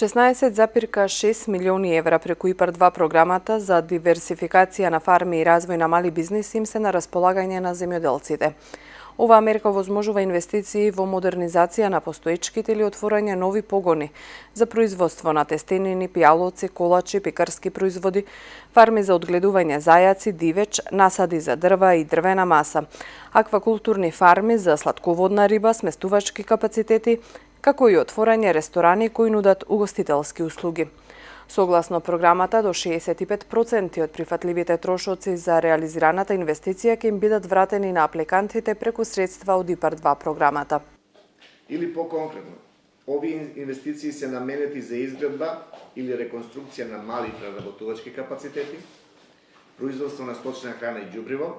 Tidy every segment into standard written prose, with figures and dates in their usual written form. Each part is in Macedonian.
16,6 милиони евра преку ИПАР-2 програмата за диверсификација на фарми и развој на мали бизниси им се на располагање на земјоделците. Оваа мерка овозможува инвестиции во модернизација на постоечките или отворање нови погони за производство на тестенини, пијалоци, колачи, пекарски производи, фарми за одгледување зајаци, дивеч, насади за дрва и дрвена маса, аквакултурни фарми за сладководна риба, сместувачки капацитети, како и отворање ресторани кои нудат угостителски услуги. Согласно програмата, до 65% од прифатливите трошоци за реализираната инвестиција ќе им бидат вратени на апликантите преку средства од ИПАР-2 програмата. Или по-конкретно, овие инвестиции се наменети за изградба или реконструкција на мали преработувачки капацитети, производство на сточна храна и ѓубриво,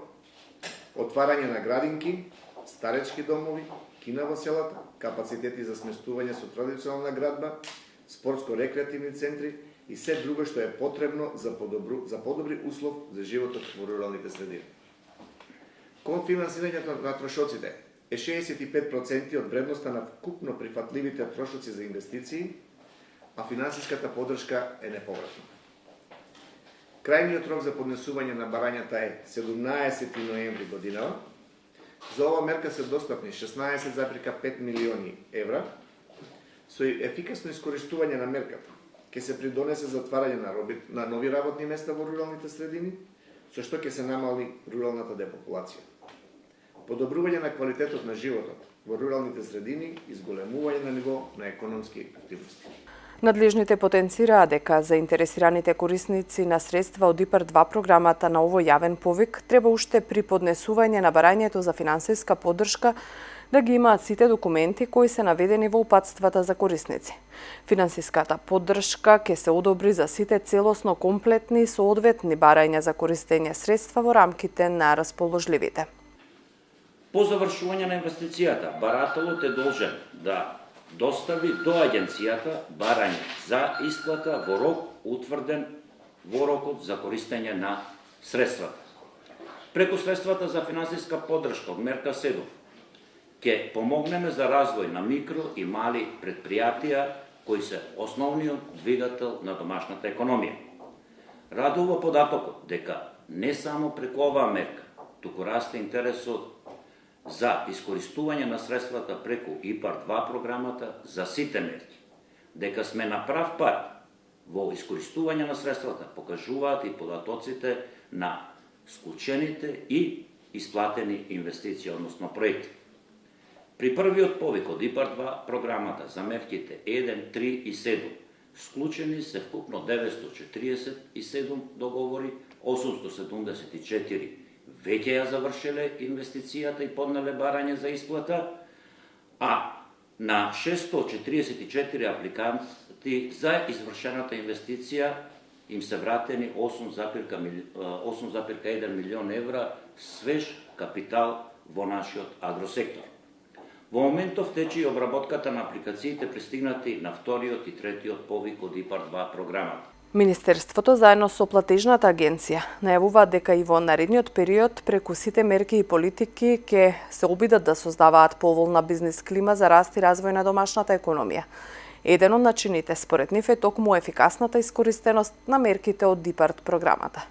отварање на градинки, старечки домови, кина во селата, капацитети за сместување со традиционална градба, спортско-рекреативни центри и се друго што е потребно за подобри услов за животот во руралните средини. Конфинансирањето на трошоците е 65% од вредноста на вкупно прифатливите трошоци за инвестиции, а финансиската поддршка е неповратна. Крајниот рок за поднесување на барањата е 17 ноември годинава. За ова мерка се достапни 16,5 милиони евра. Со ефикасно искористување на мерката ќе се придонесе за отварање на нови работни места во руралните средини, со што ќе се намали руралната депопулација. Подобрување на квалитетот на животот во руралните средини и зголемување на ниво на економски активности. Надлежните потенцираа дека заинтересираните корисници на средства од ИПАР-2 програмата на овој јавен повик треба уште при поднесување на барањето за финансиска поддршка да ги имаат сите документи кои се наведени во упатствата за корисници. Финансиската поддршка ќе се одобри за сите целосно комплетни и соодветни барања за користење средства во рамките на расположливите. По завршување на инвестицијата, барателот е должен да достави до агенцијата барање за исплата во рок утврден во рокот за користење на средствата. Преку средствата за финансиска поддршка од мерка 7 ќе помогнеме за развој на микро и мали предпријатија кои се основниот двигател на домашната економија. Радува податокот дека не само преку оваа мерка, туку расте интересот за искористување на средствата преку ИПАР-2 програмата за сите мерки. Дека сме на прав пат во искористување на средствата покажуваат и податоците на склучените и исплатени инвестиции, односно проекти. При првиот повик од ИПАР-2 програмата за мерките 1, 3 и 7 склучени се вкупно 947 договори, 874 веќе ја завршиле инвестицијата и поднале барање за исплата, а на 644 апликанти за извршената инвестиција им се вратени 8,1 милион евра свеж капитал во нашиот агросектор. Во моментов тече и обработката на апликациите пристигнати на вториот и третиот повик од ИПАР-2 програмата. Министерството заедно со платежната агенција најавуваат дека и во наредниот период преку сите мерки и политики ќе се обидат да создаваат поволна бизнис клима за раст и развој на домашната економија. Еден од начините според нив е токму ефикасната искористеност на мерките од ИПАР програмата.